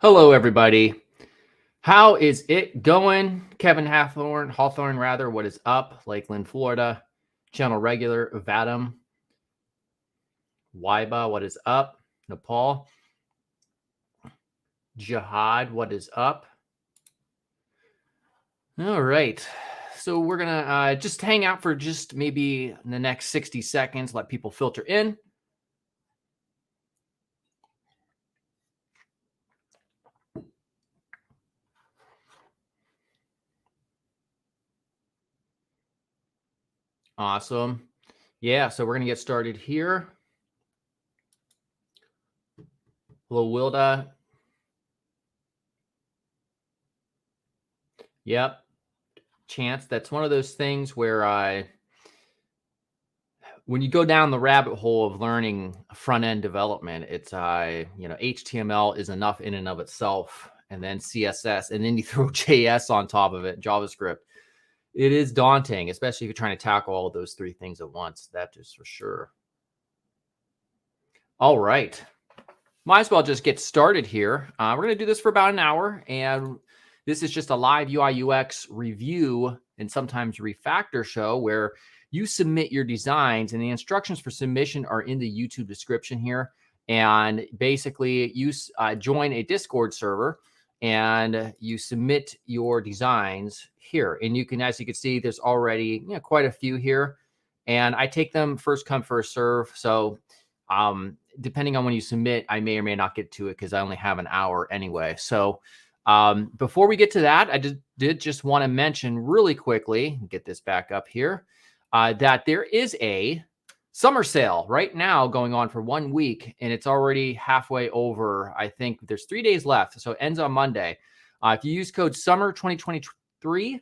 Hello, everybody. How is it going? Kevin Hawthorne rather. What is up? Lakeland, Florida. Channel regular, Vadim. Waiba, what is up? Nepal. Jihad, what is up? All right. So we're going to just hang out for just maybe the next 60 seconds, let people filter in. Awesome. Yeah, so we're going to get started here. Hello, Wilda. Yep. Chance. That's one of those things where when you go down the rabbit hole of learning front-end development, it's HTML is enough in and of itself, and then CSS, and then you throw JS on top of it, JavaScript. It is daunting, especially if you're trying to tackle all of those three things at once. That is for sure. All right. Might as well just get started here. We're going to do this for about an hour, and this is just a live UI UX review and sometimes refactor show where you submit your designs, and the instructions for submission are in the YouTube description here. And basically, you join a Discord server and you submit your designs here. And you can, as you can see, there's already quite a few here. And I take them first come, first serve. So depending on when you submit, I may or may not get to it because I only have an hour anyway. So before we get to that, I did just want to mention really quickly, get this back up here, that there is a summer sale right now going on for 1 week, and it's already halfway over. I think there's 3 days left, so it ends on Monday. If you use code SUMMER2023,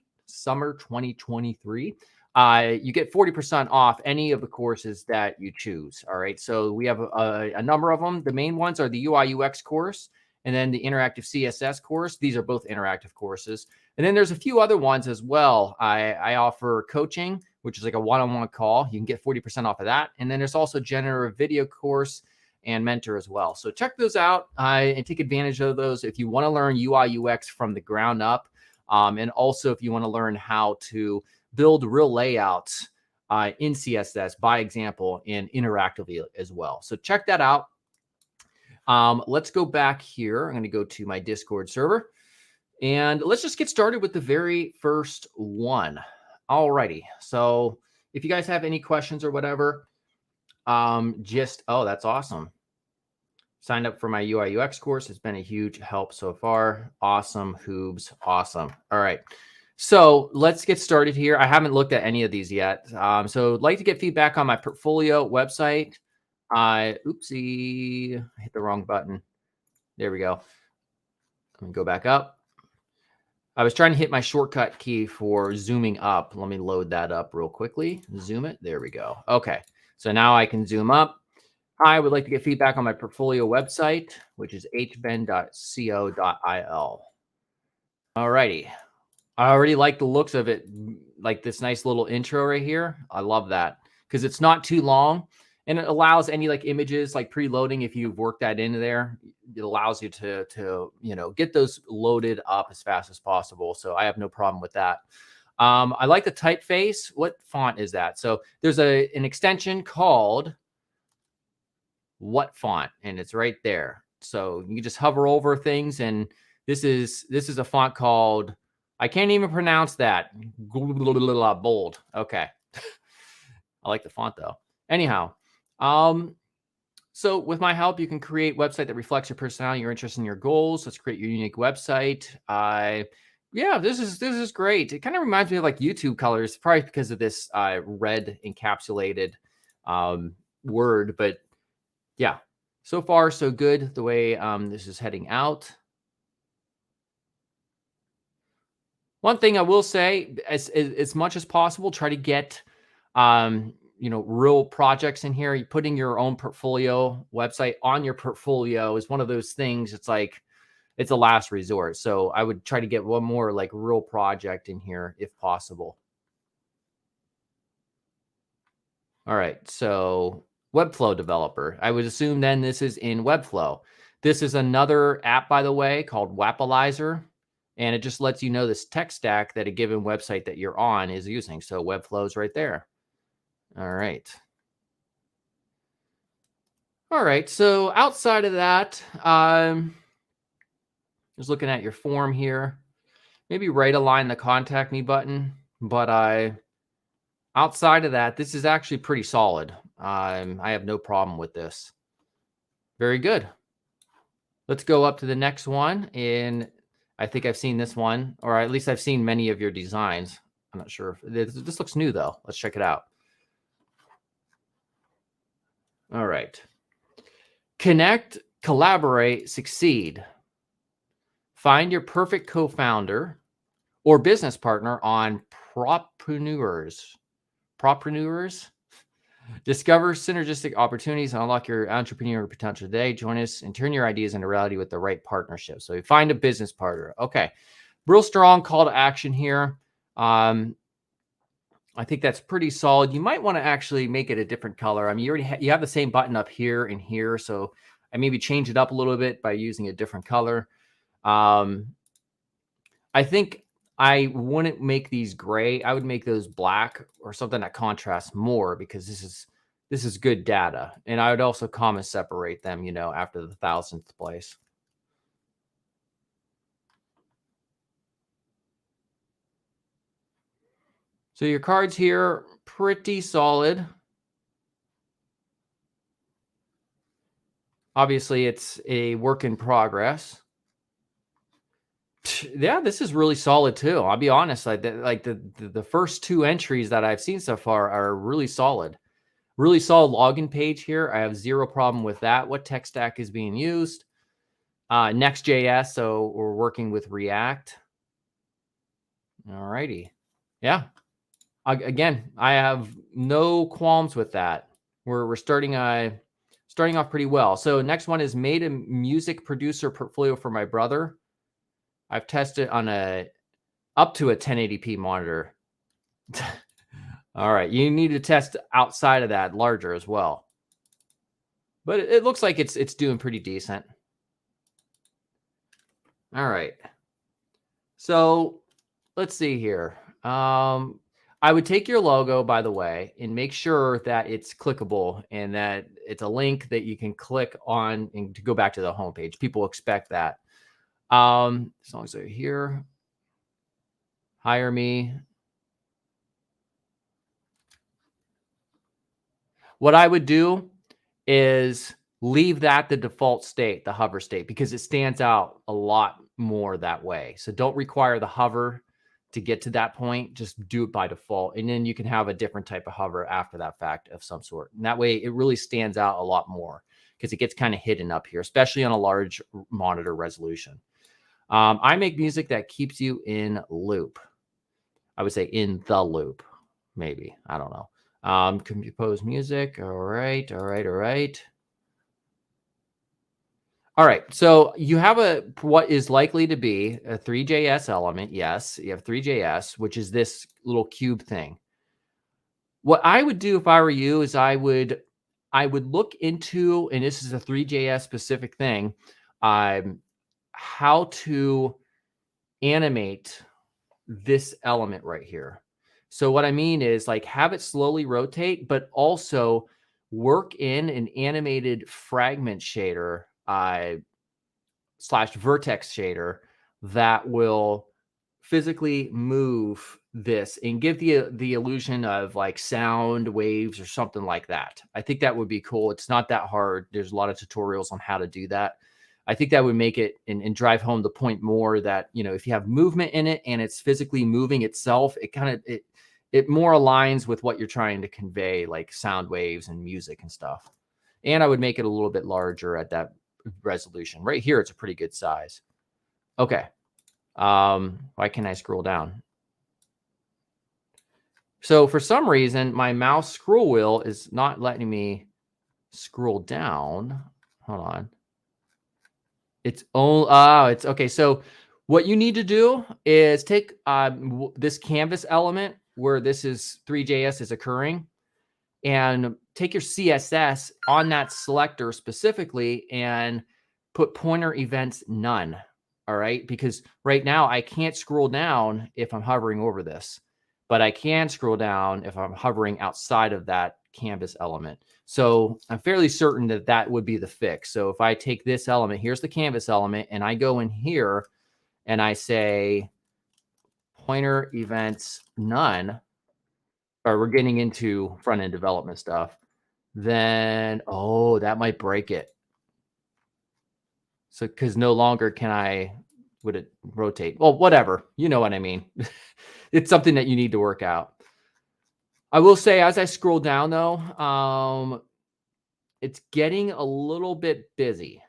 you get 40% off any of the courses that you choose. All right, so we have a number of them. The main ones are the UI UX course, and then the interactive CSS course. These are both interactive courses. And then there's a few other ones as well. I offer coaching, which is like a one-on-one call. You can get 40% off of that. And then there's also generative video course and mentor as well. So check those out and take advantage of those if you want to learn UI UX from the ground up. And also if you want to learn how to build real layouts in CSS, by example, and interactively as well. So check that out. Let's go back here. I'm going to go to my Discord server and let's just get started with the very first one. Alrighty. So if you guys have any questions or whatever, oh, that's awesome. Signed up for my UI UX course. It's been a huge help so far. Awesome, Hoobs. Awesome. All right. So let's get started here. I haven't looked at any of these yet. So I'd like to get feedback on my portfolio website. Oopsie, I hit the wrong button. There we go. Let me go back up. I was trying to hit my shortcut key for zooming up. Let me load that up real quickly. Zoom it. There we go. Okay. So now I can zoom up. I would like to get feedback on my portfolio website, which is hben.co.il. All righty. I already like the looks of it, like this nice little intro right here. I love that because it's not too long. And it allows any like images like preloading. If you've worked that into there, it allows you to get those loaded up as fast as possible. So I have no problem with that. I like the typeface. What font is that? So there's an extension called What Font, and it's right there. So you can just hover over things, and this is a font called, I can't even pronounce that. Bold. Okay. I like the font though. Anyhow. So with my help, you can create a website that reflects your personality, your interests, and your goals. Let's create your unique website. Yeah, this is great. It kind of reminds me of like YouTube colors, probably because of this red encapsulated word. But yeah, so far so good the way this is heading out. One thing I will say, as much as possible, try to get real projects in here. Putting your own portfolio website on your portfolio is one of those things. It's like, it's a last resort. So I would try to get one more like real project in here if possible. All right. So Webflow developer, I would assume then this is in Webflow. This is another app, by the way, called Wappalyzer, and it just lets you know this tech stack that a given website that you're on is using. So Webflow is right there. All right. All right. So outside of that, just looking at your form here, maybe right align the contact me button, but outside of that, this is actually pretty solid. I have no problem with this. Very good. Let's go up to the next one. And I think I've seen this one, or at least I've seen many of your designs. I'm not sure if this looks new though. Let's check it out. All right. Connect, collaborate, succeed. Find your perfect co-founder or business partner on Propreneurs. Discover synergistic opportunities and unlock your entrepreneurial potential today. Join us and turn your ideas into reality with the right partnership. So you find a business partner. Okay. Real strong call to action here. I think that's pretty solid. You might want to actually make it a different color. I mean, you already you have the same button up here and here. So I maybe change it up a little bit by using a different color. I think I wouldn't make these gray. I would make those black or something that contrasts more, because this is good data. And I would also comma separate them, you know, after the 1,000th place. So your cards here, pretty solid. Obviously, it's a work in progress. Yeah, this is really solid too. I'll be honest, like the first two entries that I've seen so far are really solid. Really solid login page here. I have zero problem with that. What tech stack is being used? Next.js, so we're working with React. All righty. Yeah. Again, I have no qualms with that. We're starting off pretty well. So next one is made a music producer portfolio for my brother. I've tested on up to a 1080p monitor. All right, you need to test outside of that larger as well. But it looks like it's doing pretty decent. All right. So let's see here. I would take your logo, by the way, and make sure that it's clickable and that it's a link that you can click on and to go back to the homepage. People expect that. As long as they're here, hire me. What I would do is leave that the default state, the hover state, because it stands out a lot more that way. So don't require the hover to get to that point. Just do it by default. And then you can have a different type of hover after that fact of some sort. And that way it really stands out a lot more, because it gets kind of hidden up here, especially on a large monitor resolution. I make music that keeps you in loop. I would say in the loop, maybe. I don't know. Compose music. All right. All right. So you have what is likely to be a Three.js element. Yes, you have Three.js, which is this little cube thing. What I would do if I were you is I would look into, and this is a Three.js specific thing, how to animate this element right here. So what I mean is, like, have it slowly rotate, but also work in an animated fragment shader / vertex shader that will physically move this and give the illusion of like sound waves or something like that. I think that would be cool. It's not that hard. There's a lot of tutorials on how to do that. I think that would make it and drive home the point more that, you know, if you have movement in it and it's physically moving itself, it more aligns with what you're trying to convey, like sound waves and music and stuff. And I would make it a little bit larger at that resolution. Right here, it's a pretty good size. Okay. Why can't I scroll down? So for some reason, my mouse scroll wheel is not letting me scroll down. Hold on. It's okay. So what you need to do is take this canvas element where this is Three.js is occurring, and take your CSS on that selector specifically and put pointer events none. All right. Because right now I can't scroll down if I'm hovering over this, but I can scroll down if I'm hovering outside of that canvas element. So I'm fairly certain that that would be the fix. So if I take this element, here's the canvas element, and I go in here and I say pointer events none, or we're getting into front end development stuff, then, oh, that might break it. So, because no longer would it rotate? Well, whatever. You know what I mean. It's something that you need to work out. I will say, as I scroll down, though, it's getting a little bit busy.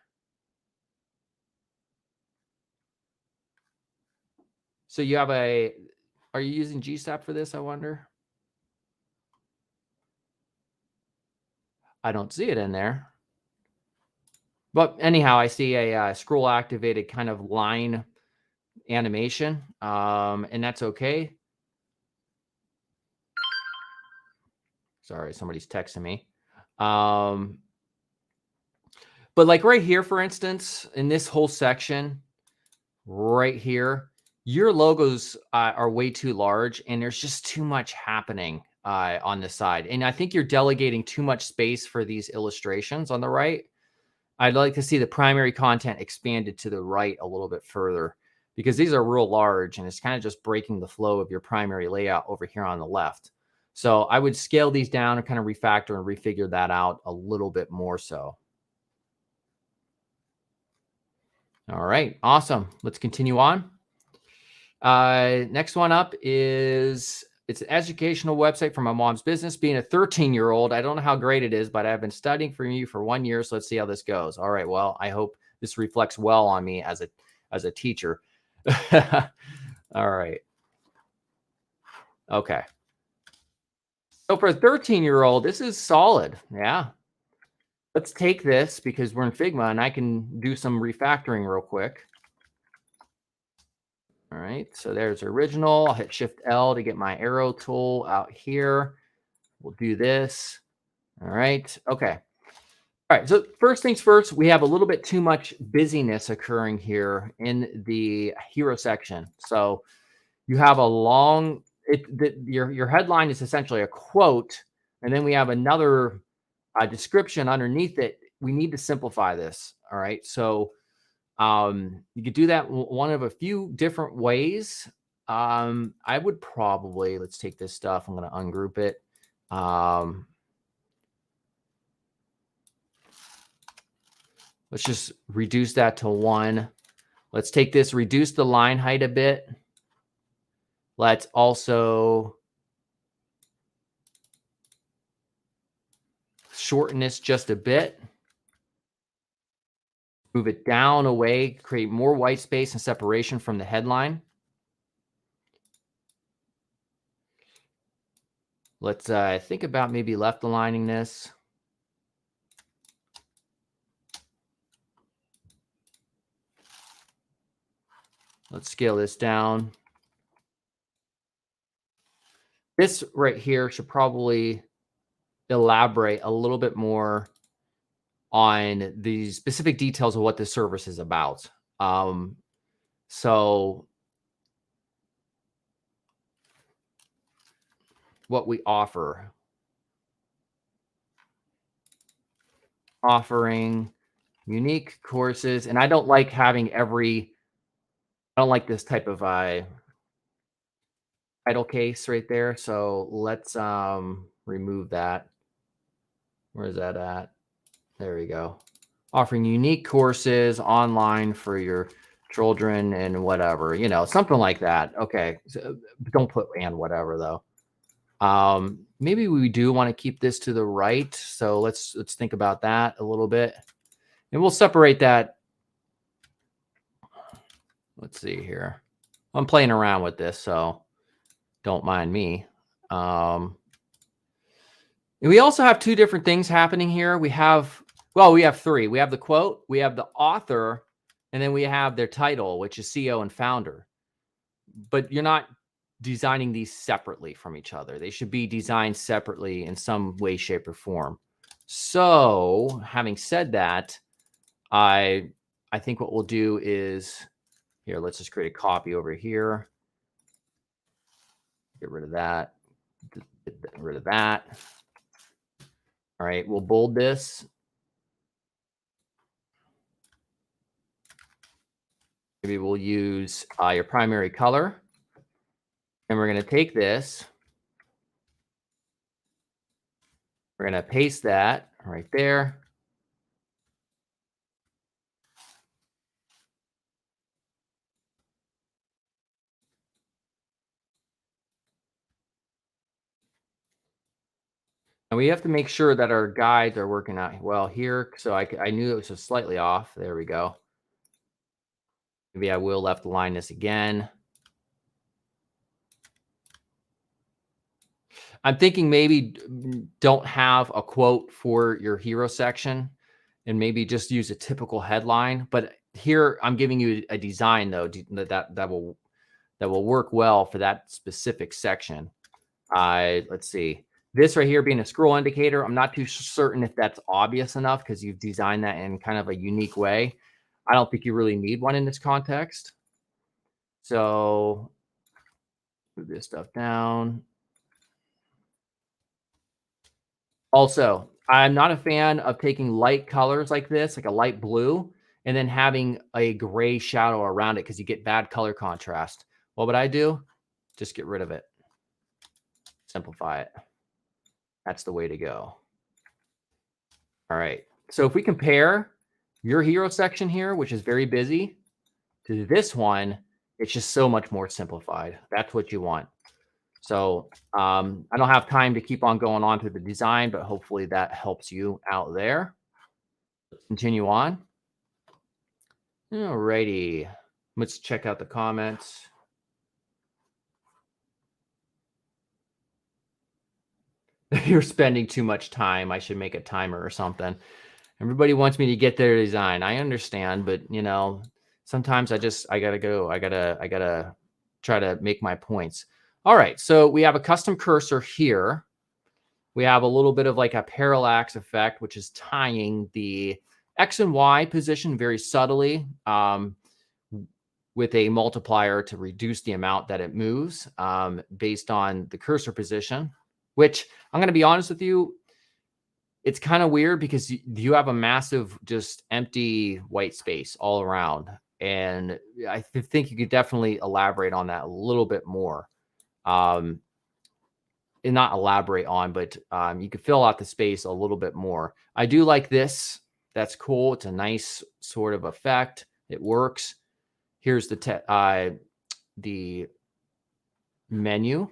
So you have are you using GSAP for this, I wonder? I don't see it in there. But anyhow, I see a scroll activated kind of line animation, and that's okay. Sorry, somebody's texting me. But like right here, for instance, in this whole section right here, your logos are way too large and there's just too much happening on the side. And I think you're delegating too much space for these illustrations on the right. I'd like to see the primary content expanded to the right a little bit further, because these are real large and it's kind of just breaking the flow of your primary layout over here on the left. So I would scale these down and kind of refactor and refigure that out a little bit more so. All right, awesome. Let's continue on. Next one up is, it's an educational website for my mom's business. Being a 13-year-old, I don't know how great it is, but I've been studying for you for 1 year. So let's see how this goes. All right. Well, I hope this reflects well on me as a teacher. All right. Okay. So for a 13-year-old, this is solid. Yeah. Let's take this because we're in Figma and I can do some refactoring real quick. All right, so there's original. I'll hit Shift L to get my arrow tool out here. We'll do this. All right, okay. All right, so first things first, we have a little bit too much busyness occurring here in the hero section. So you have a long, your headline is essentially a quote, and then we have another description underneath it. We need to simplify this. All right, so you could do that one of a few different ways. I would probably, let's take this stuff. I'm going to ungroup it. Let's just reduce that to 1. Let's take this, reduce the line height a bit. Let's also shorten this just a bit. Move it down away, create more white space and separation from the headline. Let's think about maybe left aligning this. Let's scale this down. This right here should probably elaborate a little bit more on the specific details of what this service is about. So what we offering unique courses. And I don't like having I don't like this type of title case right there. So let's remove that. Where is that at? There we go. Offering unique courses online for your children and whatever, something like that. Okay. So don't put and whatever though. Maybe we do want to keep this to the right. So let's think about that a little bit. And we'll separate that. Let's see here. I'm playing around with this, so don't mind me. And we also have 2 different things happening here. We have 3. We have the quote, we have the author, and then we have their title, which is CEO and founder. But you're not designing these separately from each other. They should be designed separately in some way, shape, or form. So having said that, I think what we'll do is here, let's just create a copy over here. Get rid of that. Get rid of that. All right, we'll bold this. Maybe we'll use your primary color. And we're going to take this. We're going to paste that right there. And we have to make sure that our guides are working out well here. So I knew it was just slightly off. There we go. Maybe I will left align this again. I'm thinking maybe don't have a quote for your hero section and maybe just use a typical headline. But here I'm giving you a design though that will work well for that specific section. Let's see. This right here being a scroll indicator, I'm not too certain if that's obvious enough because you've designed that in kind of a unique way. I don't think you really need one in this context. So move this stuff down. Also, I'm not a fan of taking light colors like this, like a light blue, and then having a gray shadow around it because you get bad color contrast. What would I do? Just get rid of it. Simplify it. That's the way to go. All right. So if we compare your hero section here, which is very busy, to this one, it's just so much more simplified. That's what you want. So I don't have time to keep on going on to the design, but hopefully that helps you out there. Let's continue on. All righty. Let's check out the comments. You're spending too much time. I should make a timer or something. Everybody wants me to get their design. I understand, but you know, sometimes I gotta go. I gotta try to make my points. All right. So we have a custom cursor here. We have a little bit of like a parallax effect, which is tying the X and Y position very subtly with a multiplier to reduce the amount that it moves based on the cursor position, which I'm going to be honest with you, it's kind of weird because you have a massive just empty white space all around. And I think you could definitely elaborate on that a little bit more. And not elaborate on, but you could fill out the space a little bit more. I do like this. That's cool. It's a nice sort of effect. It works. Here's the menu.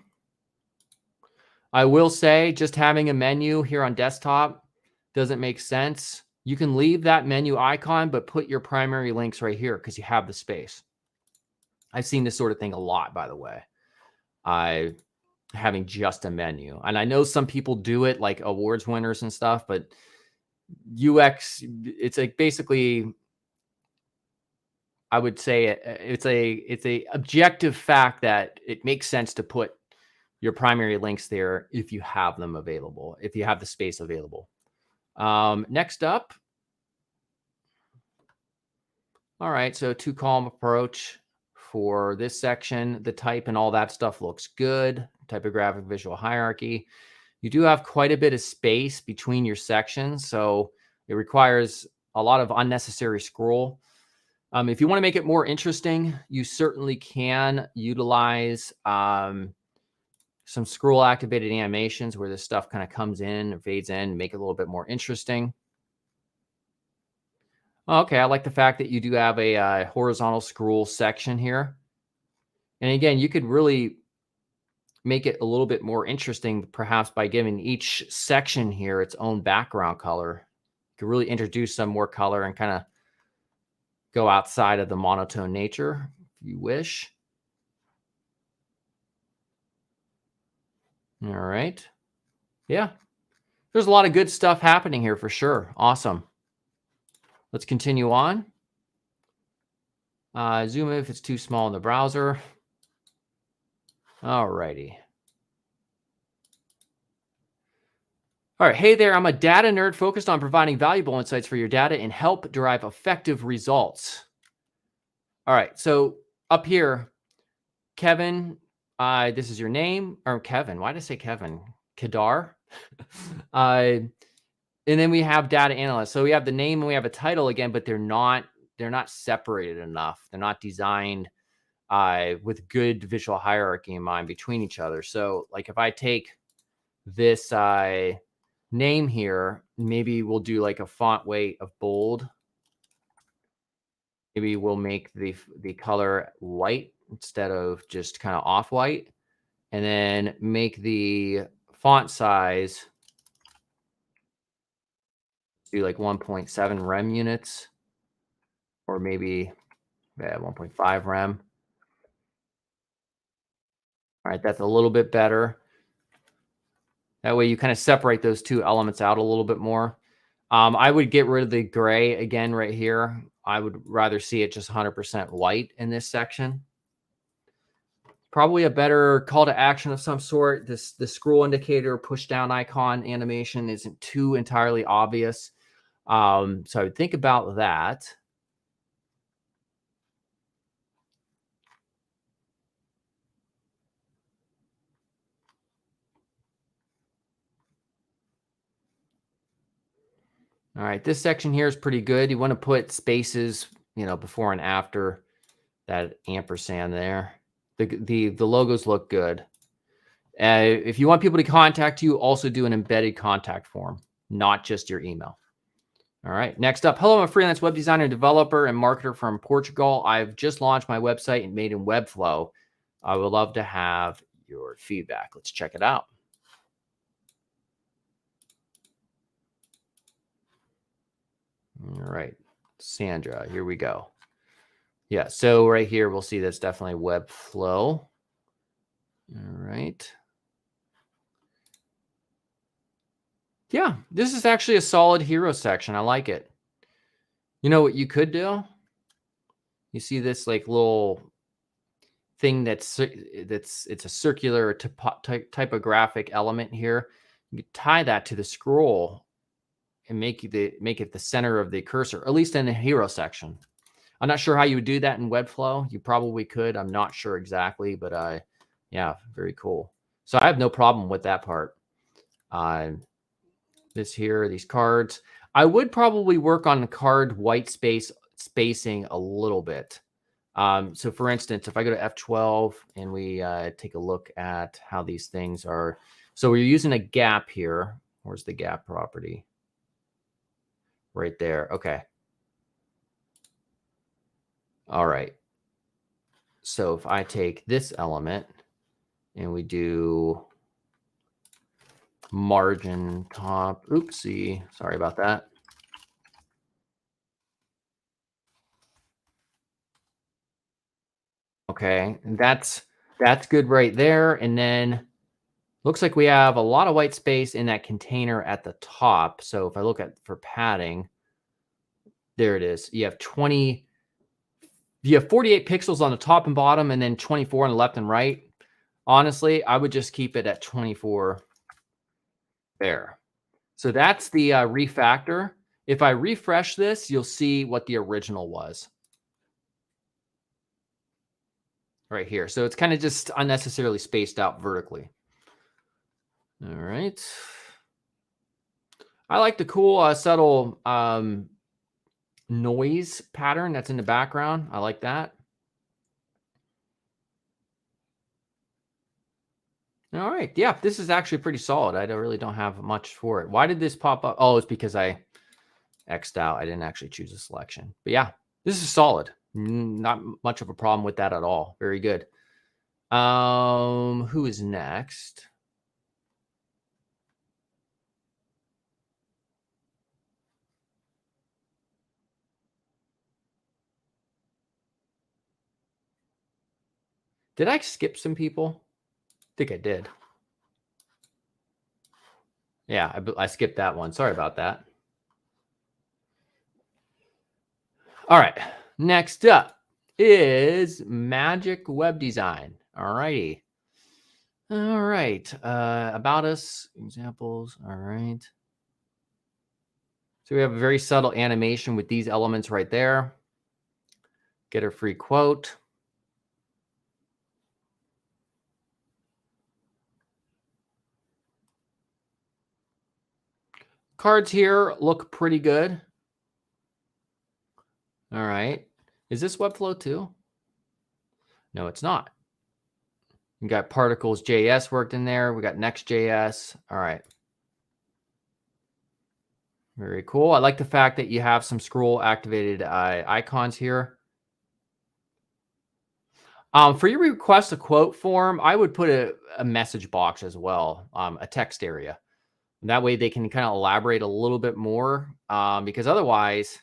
I will say just having a menu here on desktop doesn't make sense. You can leave that menu icon, but put your primary links right here because you have the space. I've seen this sort of thing a lot, by the way. Having just a menu. And I know some people do it like awards winners and stuff, but UX, it's like basically, I would say it's a objective fact that it makes sense to put your primary links there if you have them available, if you have the space available. Next up. All right, so 2-column approach for this section. The type and all that stuff looks good. Typographic visual hierarchy. You do have quite a bit of space between your sections, so it requires a lot of unnecessary scroll. If you want to make it more interesting, you certainly can utilize some scroll activated animations where this stuff kind of comes in and fades in, make it a little bit more interesting. Okay, I like the fact that you do have a horizontal scroll section here. And again, you could really make it a little bit more interesting, perhaps by giving each section here its own background color. You could really introduce some more color and kind of go outside of the monotone nature if you wish. All right. Yeah. There's a lot of good stuff happening here for sure. Awesome. Let's continue on. Zoom in if it's too small in the browser. All righty. All right. Hey there. I'm a data nerd focused on providing valuable insights for your data and help derive effective results. All right. So up here, Kevin, this is your name, or Kevin. Why did I say Kevin? Kedar. uh, and then we have data analyst. So we have the name and we have a title again, but they're not separated enough. They're not designed with good visual hierarchy in mind between each other. So like if I take this name here, maybe we'll do like a font weight of bold. Maybe we'll make the color white instead of just kind of off white, and then make the font size do like 1.7 rem units, or maybe 1.5 rem. All right, that's a little bit better. That way you kind of separate those two elements out a little bit more. I would get rid of the gray again right here. I would rather see it just 100% white in this section. Probably a better call to action of some sort. The scroll indicator push down icon animation isn't too entirely obvious. So I would think about that. All right, this section here is pretty good. You want to put spaces, before and after that ampersand there. The logos look good. If you want people to contact you, also do an embedded contact form, not just your email. All right, next up. Hello, I'm a freelance web designer, developer, and marketer from Portugal. I've just launched my website and made in Webflow. I would love to have your feedback. Let's check it out. All right, Sandra, here we go. Yeah, so right here, we'll see that's definitely Webflow. All right. Yeah, this is actually a solid hero section. I like it. You know what you could do? You see this like little thing it's a circular typographic element here. You tie that to the scroll and make it the center of the cursor, at least in the hero section. I'm not sure how you would do that in Webflow. You probably could. I'm not sure exactly, but yeah, very cool. So I have no problem with that part. This here, these cards. I would probably work on the card white space spacing a little bit. So for instance, if I go to F12 and we take a look at how these things are. So we're using a gap here. Where's the gap property? Right there. Okay. All right. So if I take this element and we do margin top, oopsie, sorry about that. Okay, and that's good right there. And then looks like we have a lot of white space in that container at the top. So if I look at for padding, there it is. You have 48 pixels on the top and bottom, and then 24 on the left and right. Honestly, I would just keep it at 24 there. So that's the refactor. If I refresh this, you'll see what the original was right here. So it's kind of just unnecessarily spaced out vertically. All right. I like the cool, subtle noise pattern that's in the background. I like that. All right. Yeah, this is actually pretty solid. I really don't have much for it. Why did this pop up? Oh, it's because I X'd out. I didn't actually choose a selection. But yeah, this is solid. Not much of a problem with that at all. Very good. Who is next? Did I skip some people? I think I did. Yeah, I skipped that one. Sorry about that. All right. Next up is Magic Web Design. All righty. All right. About us, examples. All right. So we have a very subtle animation with these elements right there. Get a free quote. Cards here look pretty good. All right. Is this Webflow too? No, it's not. We got Particles JS worked in there. We got Next.js. All right. Very cool. I like the fact that you have some scroll activated icons here. For your request a quote form, I would put a message box as well, a text area. That way they can kind of elaborate a little bit more, because otherwise,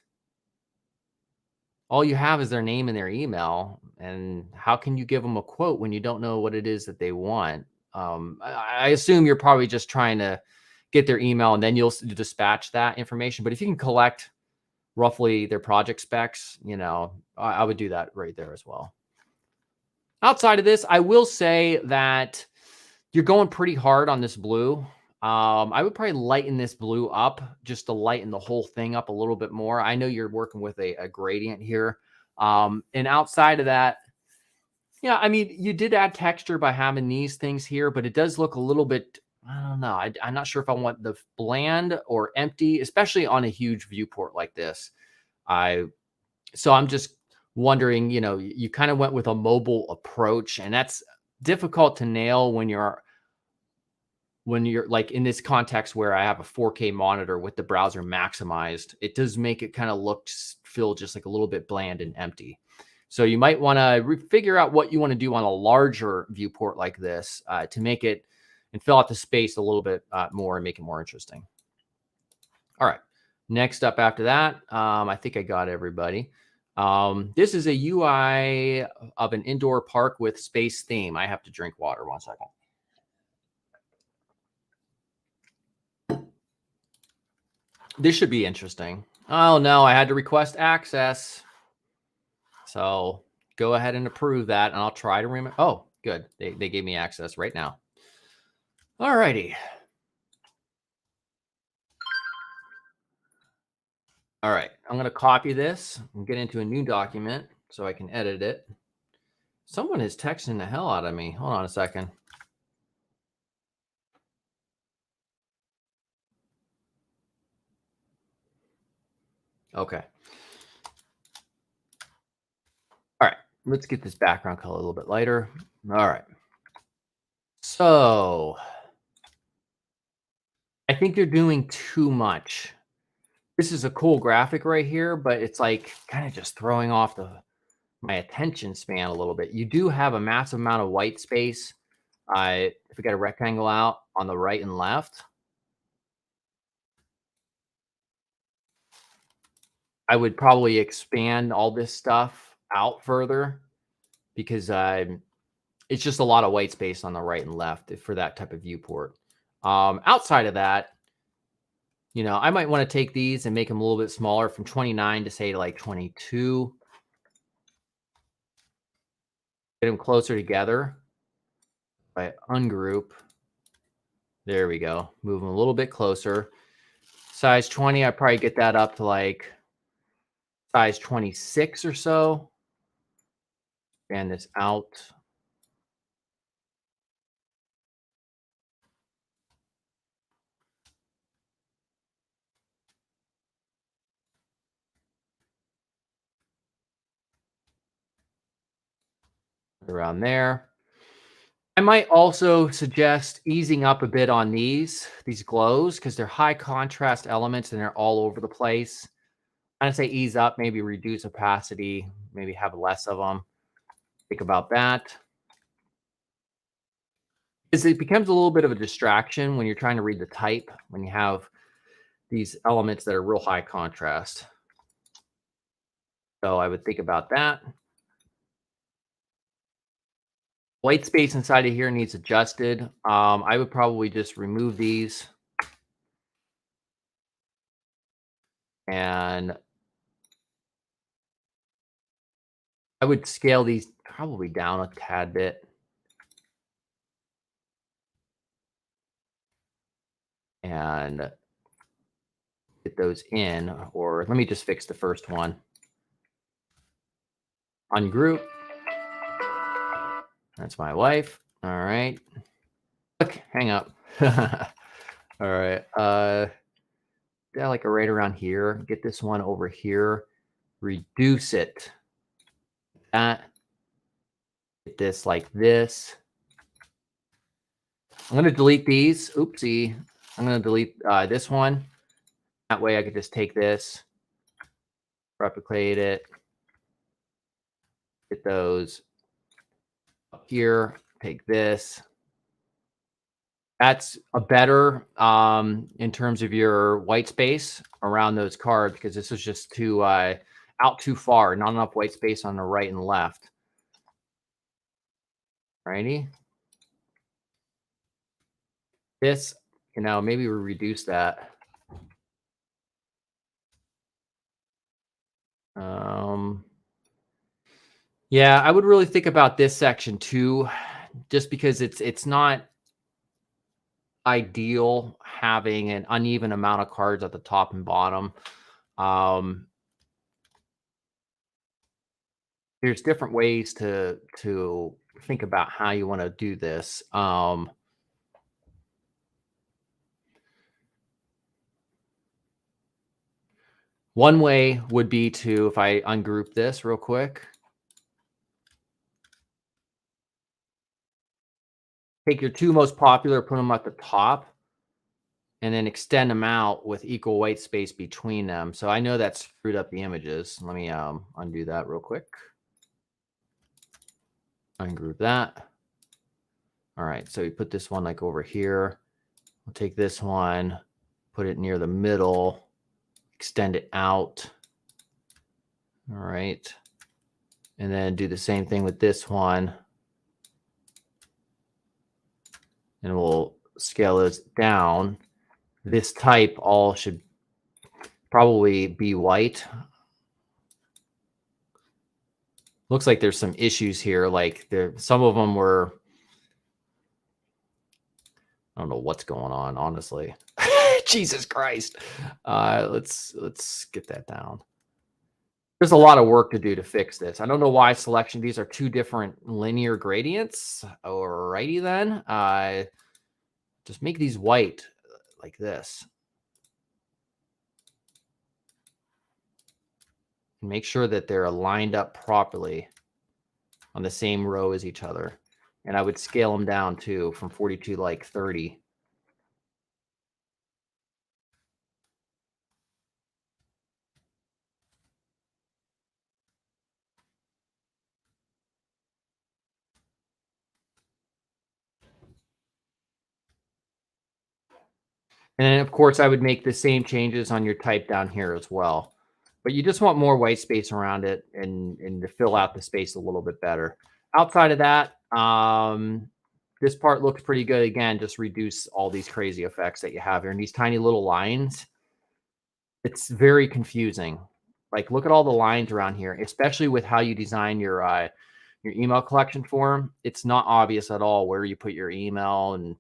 all you have is their name and their email. And how can you give them a quote when you don't know what it is that they want? I assume you're probably just trying to get their email and then you'll dispatch that information. But if you can collect roughly their project specs, I would do that right there as well. Outside of this, I will say that you're going pretty hard on this blue. I would probably lighten this blue up just to lighten the whole thing up a little bit more. I know you're working with a gradient here. And outside of that, yeah, I mean, you did add texture by having these things here, but it does look a little bit, I don't know. I'm not sure if I want the bland or empty, especially on a huge viewport like this. So I'm just wondering, you kind of went with a mobile approach, and that's difficult to nail when you're like in this context where I have a 4K monitor with the browser maximized. It does make it kind of feel just like a little bit bland and empty. So you might want to figure out what you want to do on a larger viewport like this to make it and fill out the space a little bit more and make it more interesting. All right. Next up after that, I think I got everybody. This is a UI of an indoor park with space theme. I have to drink water 1 second. This should be interesting. Oh no, I had to request access. So go ahead and approve that, and I'll try to remember. Oh, good. They gave me access right now. All righty. All right. I'm going to copy this and get into a new document so I can edit it. Someone is texting the hell out of me. Hold on a second. Okay. All right. Let's get this background color a little bit lighter. All right. So I think they're doing too much. This is a cool graphic right here, but it's like kind of just throwing off my attention span a little bit. You do have a massive amount of white space. If we got a rectangle out on the right and left, I would probably expand all this stuff out further because it's just a lot of white space on the right and left for that type of viewport. Outside of that, I might want to take these and make them a little bit smaller from 29 to say like 22. Get them closer together by ungroup. There we go. Move them a little bit closer. Size 20, I'd probably get that up to like size 26 or so. Expand this out. Around there. I might also suggest easing up a bit on these glows because they're high contrast elements and they're all over the place. I'd say ease up, maybe reduce opacity, maybe have less of them. Think about that. Because it becomes a little bit of a distraction when you're trying to read the type, when you have these elements that are real high contrast. So I would think about that. White space inside of here needs adjusted. I would probably just remove these. And I would scale these probably down a tad bit. and get those in, or let me just fix the first one. Ungroup. That's my wife. All right. Look, hang up. All right. Yeah, like right around here. Get this one over here. Reduce it. That. Get this like this. I'm going to delete these. Oopsie. I'm going to delete this one. That way I could just take this, replicate it, get those up here, take this. That's a better in terms of your white space around those cards, because this is just too out too far, not enough white space on the right and left. Righty. This, maybe we reduce that. Yeah, I would really think about this section too, just because it's not ideal having an uneven amount of cards at the top and bottom. There's different ways to think about how you want to do this. One way would be to, if I ungroup this real quick, take your two most popular, put them at the top, and then extend them out with equal white space between them. So I know that screwed up the images. Let me undo that real quick. Ungroup that. All right, so we put this one like over here. We'll take this one, put it near the middle, extend it out. All right. And then do the same thing with this one. And we'll scale this down. This type all should probably be white. Looks like there's some issues here. Like some of them were, I don't know what's going on, honestly. Jesus Christ. Let's get that down. There's a lot of work to do to fix this. I don't know why selection. These are two different linear gradients. Alrighty then. Just make these white like this. And make sure that they're lined up properly on the same row as each other. And I would scale them down too from 40 to like 30. And then, of course, I would make the same changes on your type down here as well. But you just want more white space around it and to fill out the space a little bit better. Outside of that, this part looks pretty good. Again, just reduce all these crazy effects that you have here and these tiny little lines. It's very confusing. Like, look at all the lines around here, especially with how you design your email collection form. It's not obvious at all where you put your email, and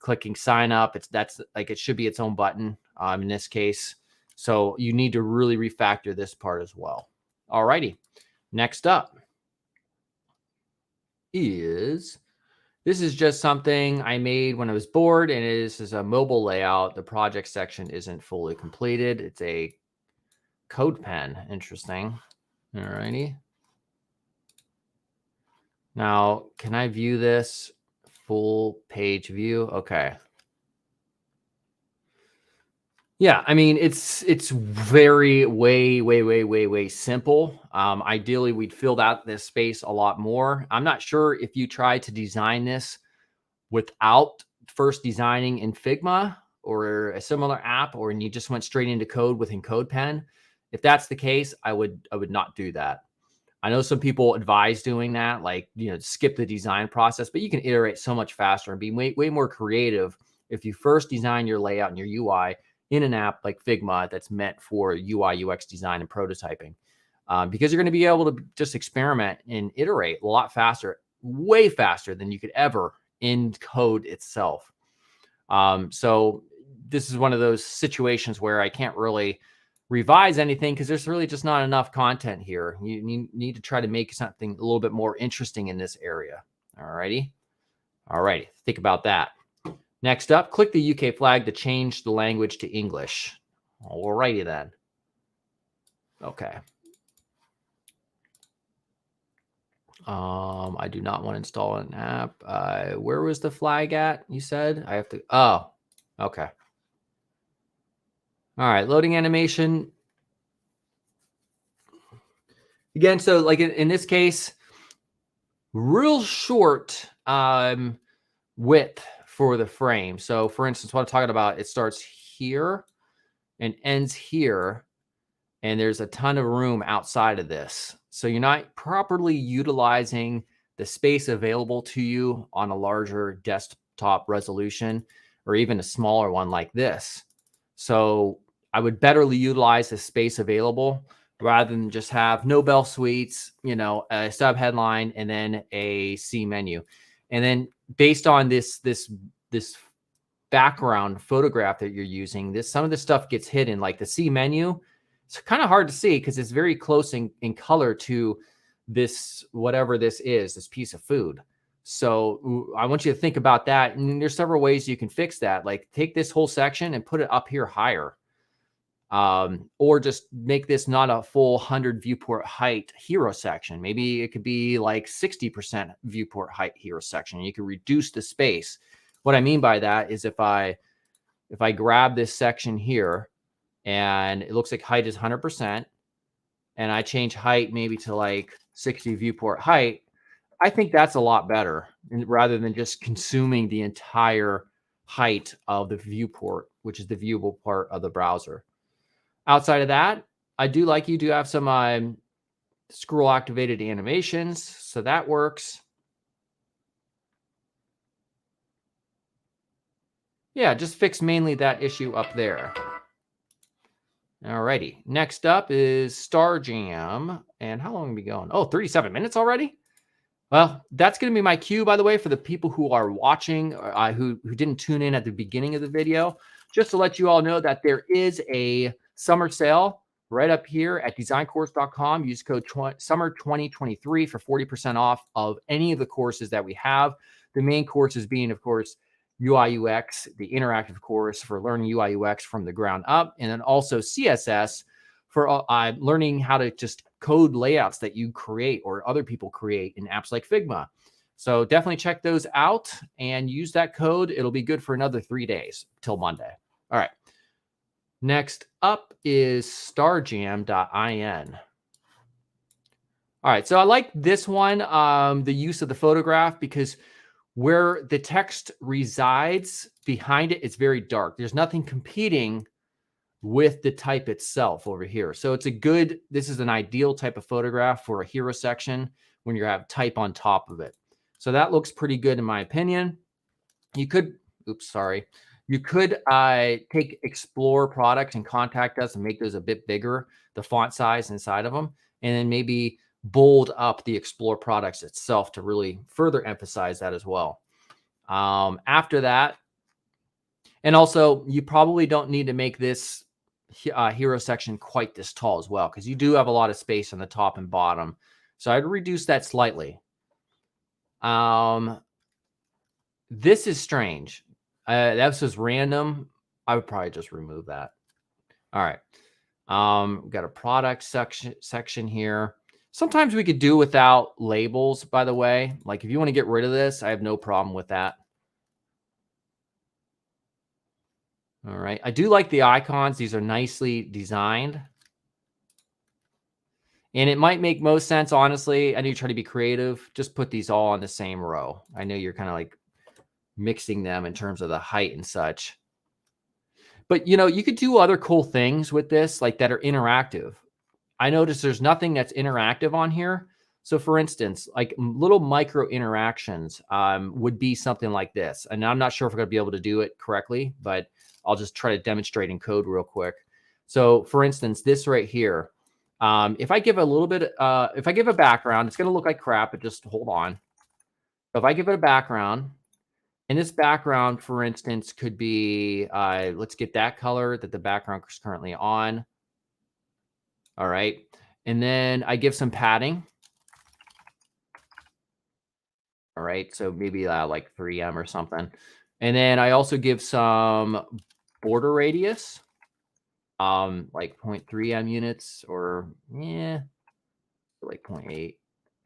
clicking sign up. That's like, it should be its own button in this case. So you need to really refactor this part as well. All righty. Next up is, this is just something I made when I was bored, and this is a mobile layout. The project section isn't fully completed. It's a CodePen. Interesting. All righty. Now, can I view this full page view? Okay. Yeah, I mean, it's very way simple. Ideally, we'd filled out this space a lot more. I'm not sure if you tried to design this without first designing in Figma or a similar app, or and you just went straight into code within CodePen. If that's the case, I would not do that. I know some people advise doing that, like, skip the design process, but you can iterate so much faster and be way more creative if you first design your layout and your UI in an app like Figma that's meant for UI UX design and prototyping, because you're going to be able to just experiment and iterate a lot faster, way faster than you could ever in code itself. So this is one of those situations where I can't really revise anything because there's really just not enough content here. You need to try to make something a little bit more interesting in this area. All righty. All righty. Think about that. Next up, click the UK flag to change the language to English. All righty then. Okay. I do not want to install an app. Where was the flag at? You said I have to. Oh, okay. All right. Loading animation. Again, so like in this case, real short width for the frame. So for instance, what I'm talking about, it starts here and ends here. And there's a ton of room outside of this. So you're not properly utilizing the space available to you on a larger desktop resolution or even a smaller one like this. So I would betterly utilize the space available rather than just have Nobel Suites, you know, a sub headline and then a C menu. And then based on this background photograph that you're using, some of this stuff gets hidden, like the C menu. It's kind of hard to see because it's very close in color to this, whatever this is, this piece of food. So I want you to think about that. And there's several ways you can fix that. Like take this whole section and put it up here higher. Or just make this not a full 100 viewport height hero section. Maybe it could be like 60% viewport height hero section. You can reduce the space. What I mean by that is if I grab this section here, and it looks like height is 100%, and I change height maybe to like 60 viewport height, I think that's a lot better rather than just consuming the entire height of the viewport, which is the viewable part of the browser. Outside of that, I do like you do have some scroll activated animations, so that works. Yeah, just fix mainly that issue up there. Alrighty, next up is Starjam. And how long are we going? Oh, 37 minutes already? Well, that's going to be my cue, by the way, for the people who are watching, who didn't tune in at the beginning of the video. Just to let you all know that there is a summer sale right up here at designcourse.com. Use code SUMMER2023 for 40% off of any of the courses that we have. The main courses being, of course, UI UX, the interactive course for learning UI UX from the ground up, and then also CSS for learning how to just code layouts that you create or other people create in apps like Figma. So definitely check those out and use that code. It'll be good for another 3 days till Monday. All right. Next up is starjam.in. All right. So I like this one, the use of the photograph, because where the text resides behind it, it's very dark. There's nothing competing with the type itself over here. So it's this is an ideal type of photograph for a hero section when you have type on top of it. So that looks pretty good in my opinion. You could, you could take Explore products and Contact Us and make those a bit bigger, the font size inside of them, and then maybe bold up the Explore products itself to really further emphasize that as well. After that, and also you probably don't need to make this hero section quite this tall as well, because you do have a lot of space on the top and bottom. So I'd reduce that slightly. This is strange. That was random. I would probably just remove that. All right. We've got a product section here. Sometimes we could do without labels, by the way. Like if you want to get rid of this, I have no problem with that. All right. I do like the icons. These are nicely designed. And it might make most sense, honestly. I know you try to be creative. Just put these all on the same row. I know you're kind of like mixing them in terms of the height and such. But, you know, you could do other cool things with this, like that are interactive. I noticed there's nothing that's interactive on here. So for instance, like little micro interactions would be something like this. And I'm not sure if we're going to be able to do it correctly, but I'll just try to demonstrate in code real quick. So for instance, this right here, if I give a little bit, if I give a background, it's going to look like crap, but just hold on. So if I give it a background And this background, for instance, could be, let's get that color that the background is currently on. All right. And then I give some padding. All right. So maybe like 3M or something. And then I also give some border radius, like 0.3M units or like 0.8.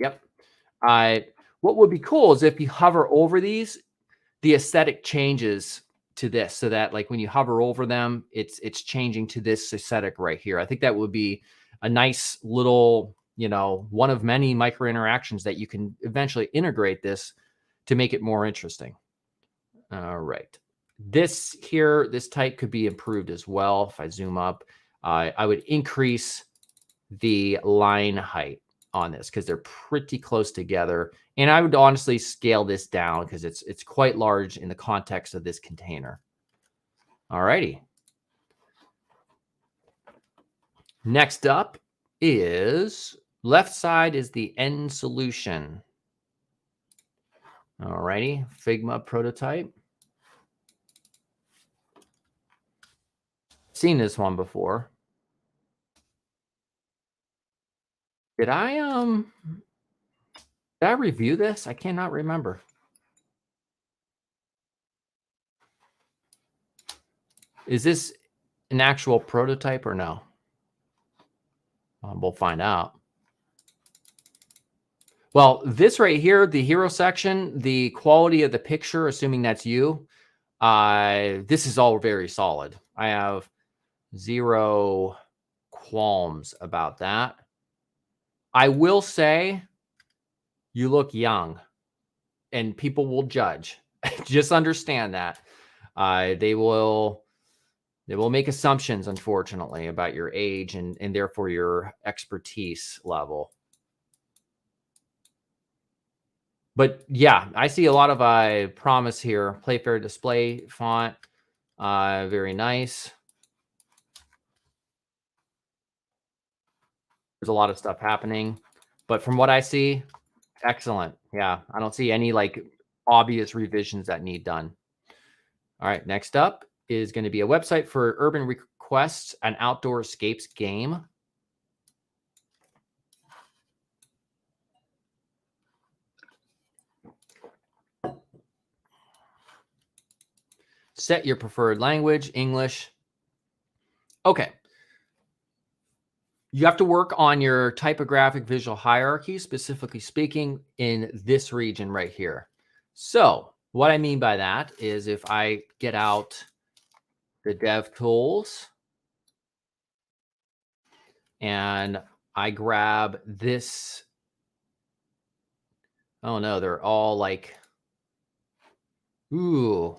Yep. What would be cool is if you hover over these, the aesthetic changes to this, so that like when you hover over them, it's changing to this aesthetic right here. I think that would be a nice little, one of many micro interactions that you can eventually integrate this to make it more interesting. All right. This here, this type could be improved as well. If I zoom up, I would increase the line height on this because they're pretty close together. And I would honestly scale this down because it's quite large in the context of this container. All righty. Next up is left side is the end solution. All righty, Figma prototype. Seen this one before. Did I review this? I cannot remember. Is this an actual prototype or no? We'll find out. Well, this right here, the hero section, the quality of the picture, assuming that's you, this is all very solid. I have zero qualms about that. I will say you look young and people will judge. Just understand that. They will make assumptions, unfortunately, about your age and therefore your expertise level. But yeah, I see a lot of promise here. Playfair display font, very nice. There's a lot of stuff happening, but from what I see, excellent. Yeah, I don't see any like obvious revisions that need done. All right, next up is going to be a website for Urban Requests, an outdoor escapes game. Set your preferred language, English. Okay. You have to work on your typographic visual hierarchy, specifically speaking, in this region right here. So what I mean by that is if I get out the dev tools and I grab this, oh no, they're all like, ooh,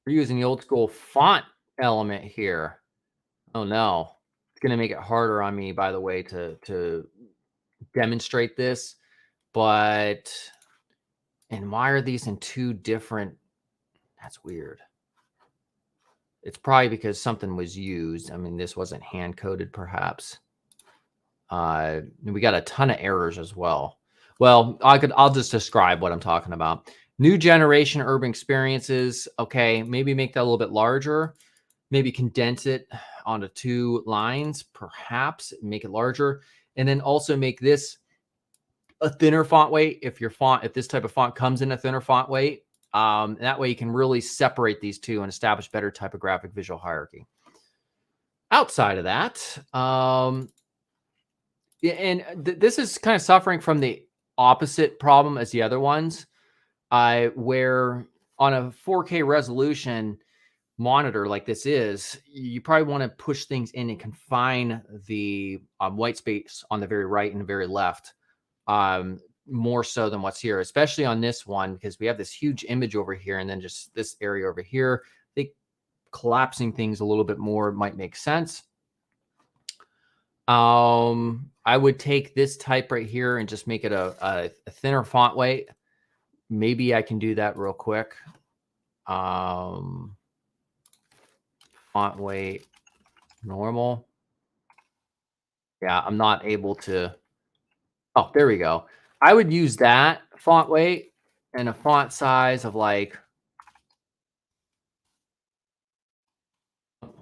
we're using the old school font element here. Oh no, it's going to make it harder on me, by the way, to demonstrate this. But, and why are these in two different, that's weird. It's probably because something was used. I mean, this wasn't hand coded, perhaps. We got a ton of errors as well. Well, I'll just describe what I'm talking about. New generation urban experiences. Okay, maybe make that a little bit larger. Maybe condense it onto 2 lines, perhaps make it larger, and then also make this a thinner font weight. If this type of font comes in a thinner font weight, that way you can really separate these two and establish better typographic visual hierarchy. Outside of that, this is kind of suffering from the opposite problem as the other ones, where on a 4K resolution monitor like this is, you probably want to push things in and confine the white space on the very right and the very left more so than what's here, especially on this one, because we have this huge image over here and then just this area over here. I think collapsing things a little bit more might make sense. I would take this type right here and just make it a thinner font weight. Maybe I can do that real quick. Font weight normal. Yeah, I'm not able to. Oh, there we go. I would use that font weight and a font size of like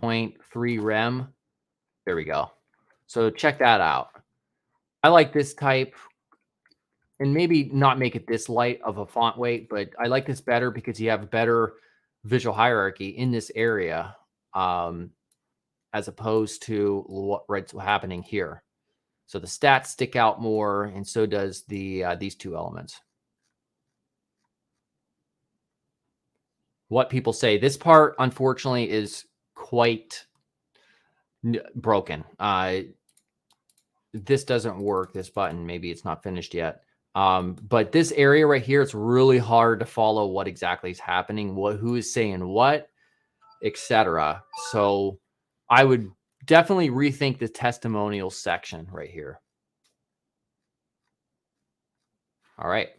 0.3 rem. There we go. So check that out. I like this type, and maybe not make it this light of a font weight, but I like this better because you have a better visual hierarchy in this area, as opposed to what's happening here. So the stats stick out more, and so does the these two elements. What people say, this part, unfortunately, is quite broken. This doesn't work, this button. Maybe it's not finished yet. But this area right here, it's really hard to follow what exactly is happening, who is saying what, etc. So I would definitely rethink the testimonial section right here. All right,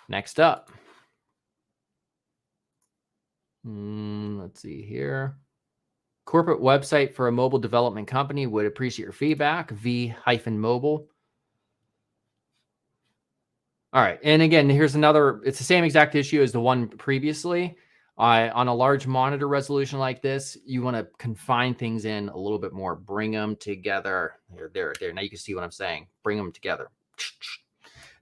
next up. Let's see here. Corporate website for a mobile development company would appreciate your feedback. V-mobile. All right. And again, here's another, it's the same exact issue as the one previously. On a large monitor resolution like this, you want to confine things in a little bit more. Bring them together. There. Now you can see what I'm saying. Bring them together.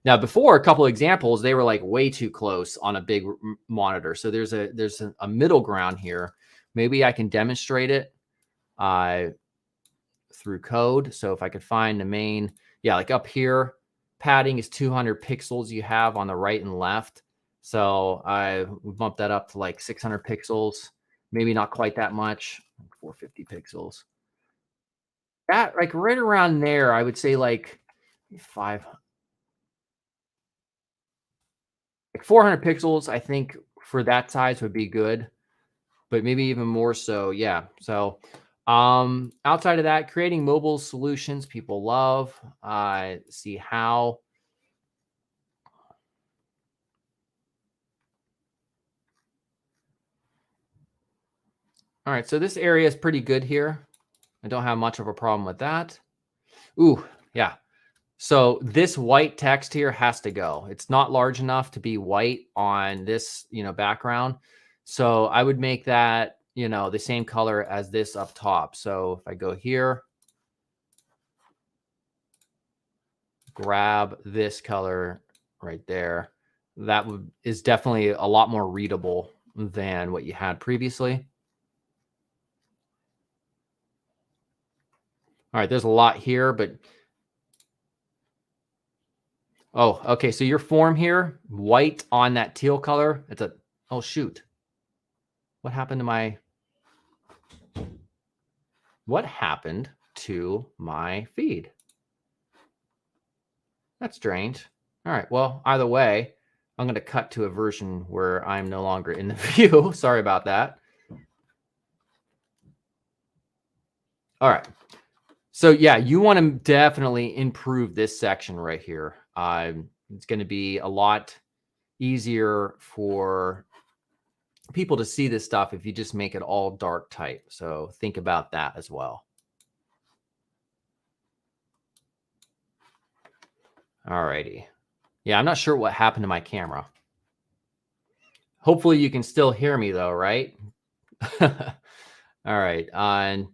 Now, before, a couple of examples, they were like way too close on a big monitor. So there's a middle ground here. Maybe I can demonstrate it through code. So if I could find the main, yeah, like up here, padding is 200 pixels you have on the right and left. So I bumped that up to like 600 pixels, maybe not quite that much, 450 pixels. That, like right around there, I would say like 400 pixels, I think for that size would be good, but maybe even more so. Yeah. So outside of that, creating mobile solutions people love. See how. All right, so this area is pretty good here. I don't have much of a problem with that. Ooh, yeah. So this white text here has to go. It's not large enough to be white on this, background. So I would make that, the same color as this up top. So if I go here, grab this color right there, that is definitely a lot more readable than what you had previously. All right, there's a lot here, but oh, okay. So your form here, white on that teal color. Oh shoot. What happened to my feed? That's strange. All right. Well, either way, I'm going to cut to a version where I'm no longer in the view. Sorry about that. All right. So yeah, you want to definitely improve this section right here. It's going to be a lot easier for people to see this stuff if you just make it all dark type. So think about that as well. All righty. Yeah, I'm not sure what happened to my camera. Hopefully you can still hear me though, right? All right. And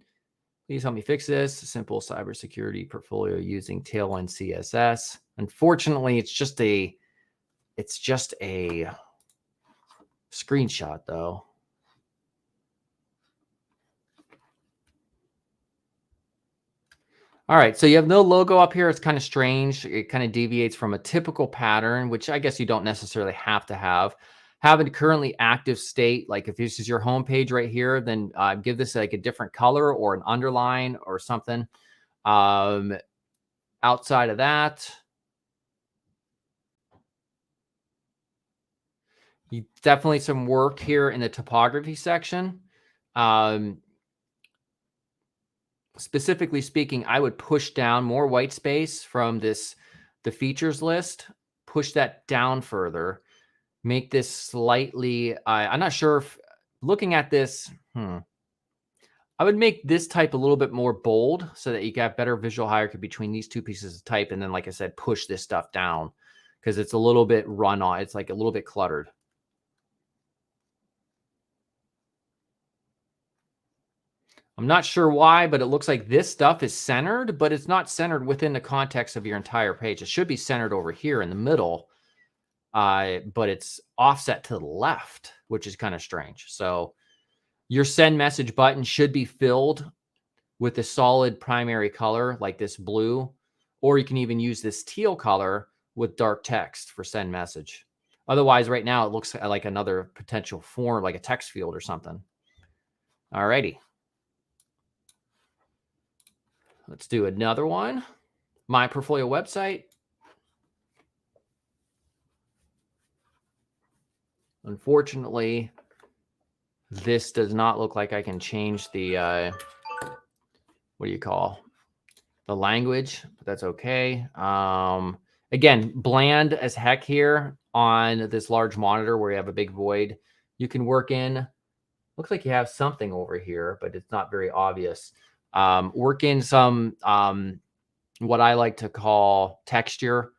please help me fix this. Simple cybersecurity portfolio using Tailwind CSS. Unfortunately, it's just a screenshot though. All right, so you have no logo up here. It's kind of strange. It kind of deviates from a typical pattern, which I guess you don't necessarily have to have. Have a currently active state, like if this is your home page right here, then give this like a different color or an underline or something. Outside of that, you definitely some work here in the topography section. Specifically speaking, I would push down more white space from the features list, push that down further, make this slightly, I'm not sure if looking at this, I would make this type a little bit more bold so that you got better visual hierarchy between these two pieces of type. And then, like I said, push this stuff down because it's a little bit run on. It's like a little bit cluttered. I'm not sure why, but it looks like this stuff is centered, but it's not centered within the context of your entire page. It should be centered over here in the middle, but it's offset to the left, which is kind of strange. So your send message button should be filled with a solid primary color like this blue, or you can even use this teal color with dark text for send message. Otherwise, right now, it looks like another potential form, like a text field or something. All righty. Let's do another one. My portfolio website. Unfortunately, this does not look like I can change the, what do you call, the language, but that's okay. Again, bland as heck here on this large monitor where you have a big void. You can work in, looks like you have something over here, but it's not very obvious. Work in some, what I like to call texture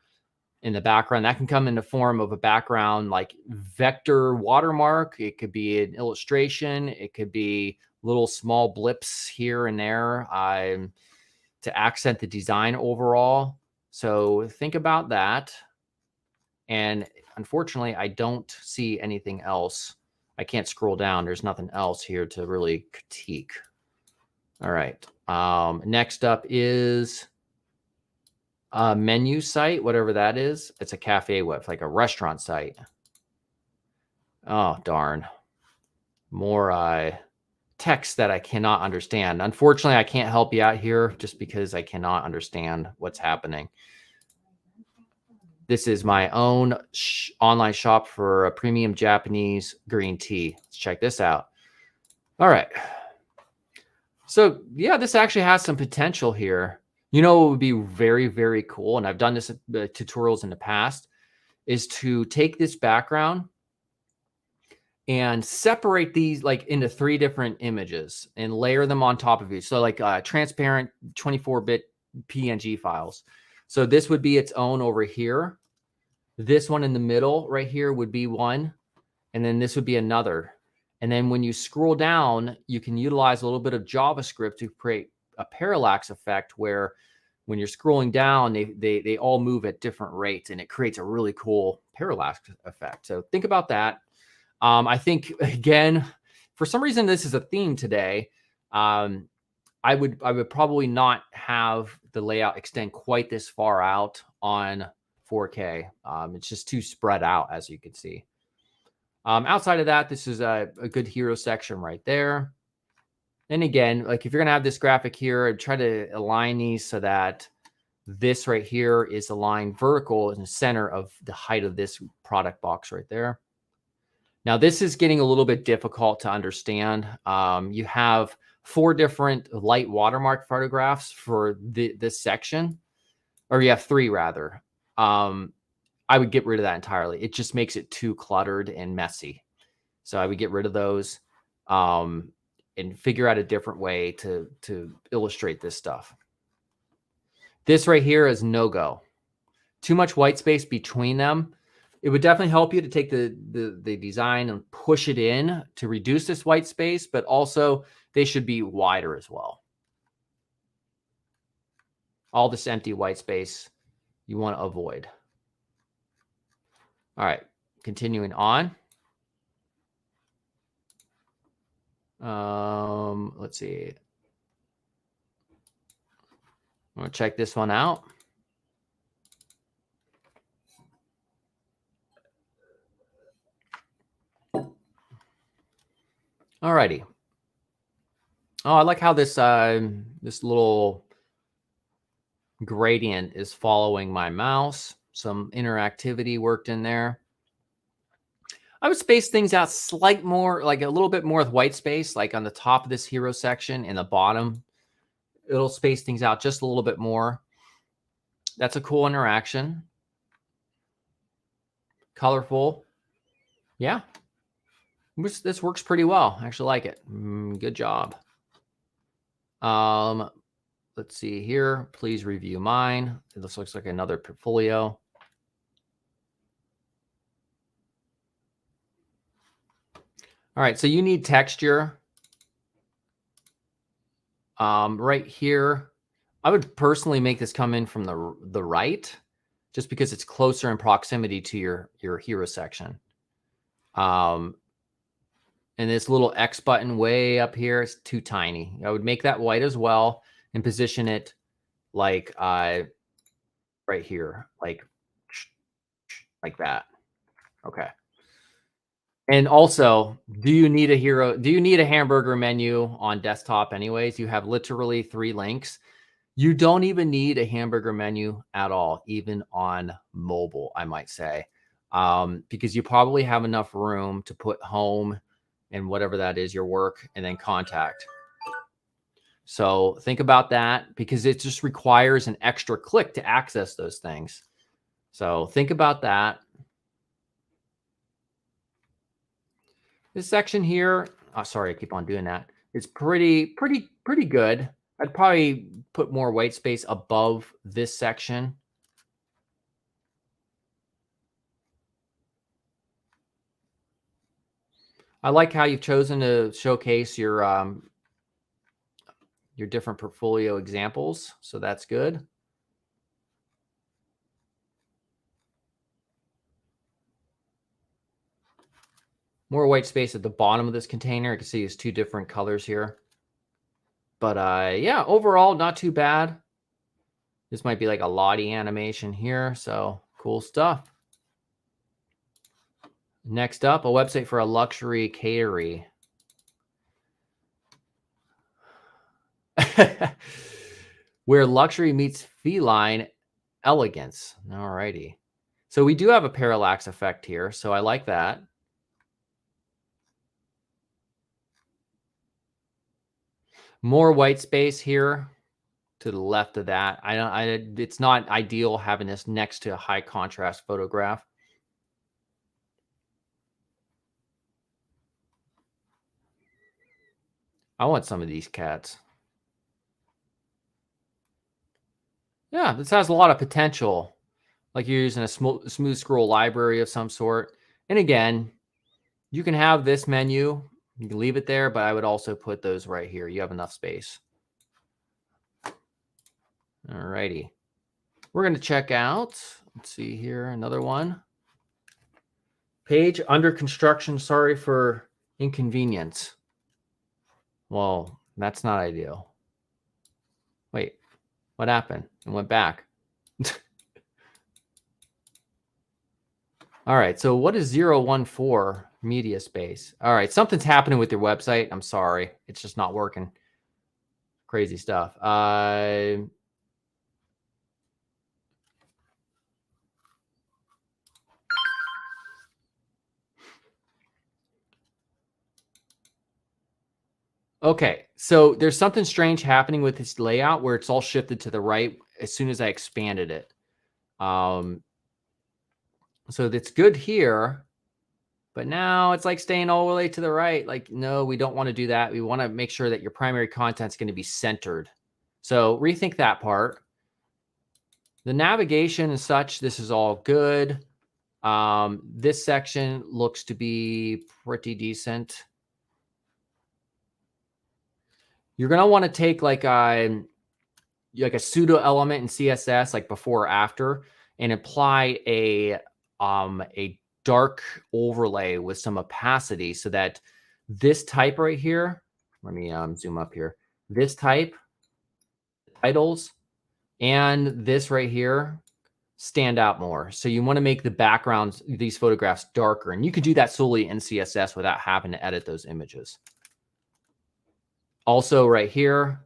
in the background. That can come in the form of a background like vector watermark. It could be an illustration. It could be little small blips here and there to accent the design overall. So think about that. And unfortunately, I don't see anything else. I can't scroll down. There's nothing else here to really critique. All right. Next up is a menu site, whatever that is. It's a cafe web, like a restaurant site. Oh, darn. More text that I cannot understand. Unfortunately, I can't help you out here just because I cannot understand what's happening. This is my own online shop for a premium Japanese green tea. Let's check this out. All right. So yeah, this actually has some potential here. You know, what would be very, very cool, and I've done this tutorials in the past, is to take this background and separate these like into 3 different images and layer them on top of each. So like transparent 24-bit PNG files. So this would be its own over here. This one in the middle right here would be one. And then this would be another. And then when you scroll down, you can utilize a little bit of JavaScript to create a parallax effect where when you're scrolling down, they all move at different rates, and it creates a really cool parallax effect. So think about that. I think, again, for some reason, this is a theme today. I would probably not have the layout extend quite this far out on 4K. It's just too spread out, as you can see. Outside of that, this is a good hero section right there. And again, like if you're going to have this graphic here, I'd try to align these so that this right here is aligned vertical in the center of the height of this product box right there. Now, this is getting a little bit difficult to understand. You have 4 different light watermark photographs for this section, or you have 3 rather. I would get rid of that entirely. It just makes it too cluttered and messy. So I would get rid of those and figure out a different way to illustrate this stuff. This right here is no-go. Too much white space between them. It would definitely help you to take the design and push it in to reduce this white space, but also they should be wider as well. All this empty white space you want to avoid. All right, continuing on. Let's see. I'm going to check this one out. All righty. Oh, I like how this this little gradient is following my mouse. Some interactivity worked in there. I would space things out slight more, like a little bit more with white space, like on the top of this hero section and the bottom. It'll space things out just a little bit more. That's a cool interaction. Colorful. Yeah. This works pretty well. I actually like it. Good job. Let's see here. Please review mine. This looks like another portfolio. All right, so you need texture. Right here, I would personally make this come in from the right, just because it's closer in proximity to your hero section. And this little X button way up here is too tiny. I would make that white as well and position it like right here, like that. Okay. And also, do you need a hamburger menu on desktop anyways? You have literally 3 links. You don't even need a hamburger menu at all, even on mobile, I might say, because you probably have enough room to put home and whatever that is, your work, and then contact. So think about that, because it just requires an extra click to access those things. So think about that. This section here, oh, sorry, I keep on doing that. It's pretty good. I'd probably put more white space above this section. I like how you've chosen to showcase your different portfolio examples, so that's good. More white space at the bottom of this container. You can see it's 2 different colors here. But yeah, overall, not too bad. This might be like a Lottie animation here, so cool stuff. Next up, a website for a luxury catery. Where luxury meets feline elegance. All righty. So we do have a parallax effect here, so I like that. More white space here to the left of that. It's not ideal having this next to a high contrast photograph. I want some of these cats. Yeah, this has a lot of potential. Like you're using a smooth scroll library of some sort. And again, you can have this menu. You can leave it there, but I would also put those right here. You have enough space. All righty. We're going to check out, let's see here, another one. Page under construction. Sorry for inconvenience. Well, that's not ideal. Wait, what happened? It went back. All right, so what is 014 media space? All right, something's happening with your website. I'm sorry. It's just not working. Crazy stuff. Okay, so there's something strange happening with this layout where it's all shifted to the right as soon as I expanded it. So that's good here, but now it's like staying all the way to the right. Like, no, we don't want to do that. We want to make sure that your primary content is going to be centered. So rethink that part. The navigation and such, this is all good. This section looks to be pretty decent. You're going to want to take like a pseudo element in CSS, like before or after, and apply a dark overlay with some opacity so that this type right here, let me zoom up here, this type, titles, and this right here stand out more. So you want to make the backgrounds, these photographs, darker, and you can do that solely in CSS without having to edit those images. Also right here,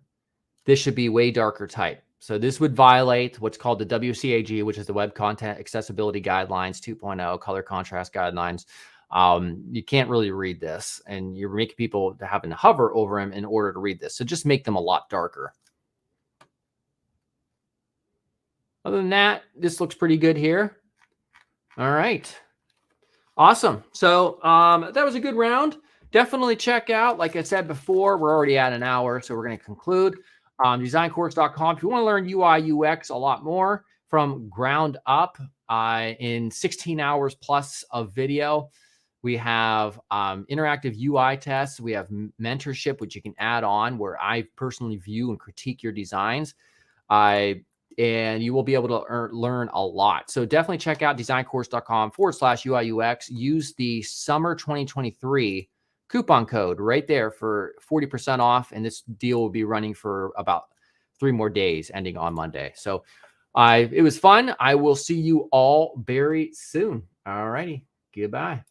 this should be way darker type. So this would violate what's called the WCAG, which is the Web Content Accessibility Guidelines 2.0 color contrast guidelines. You can't really read this, and you're making people having to hover over them in order to read this. So just make them a lot darker. Other than that, this looks pretty good here. All right. Awesome. So that was a good round. Definitely check out, like I said before, we're already at an hour, so we're going to conclude. Designcourse.com. If you want to learn UI UX a lot more from ground up in 16 hours plus of video, We have interactive UI tests. We have mentorship, which you can add on, where I personally view and critique your designs. And you will be able to learn a lot. So definitely check out designcourse.com/UI/UX. Use the summer 2023 coupon code right there for 40% off. And this deal will be running for about 3 more days, ending on Monday. So it was fun. I will see you all very soon. All righty. Goodbye.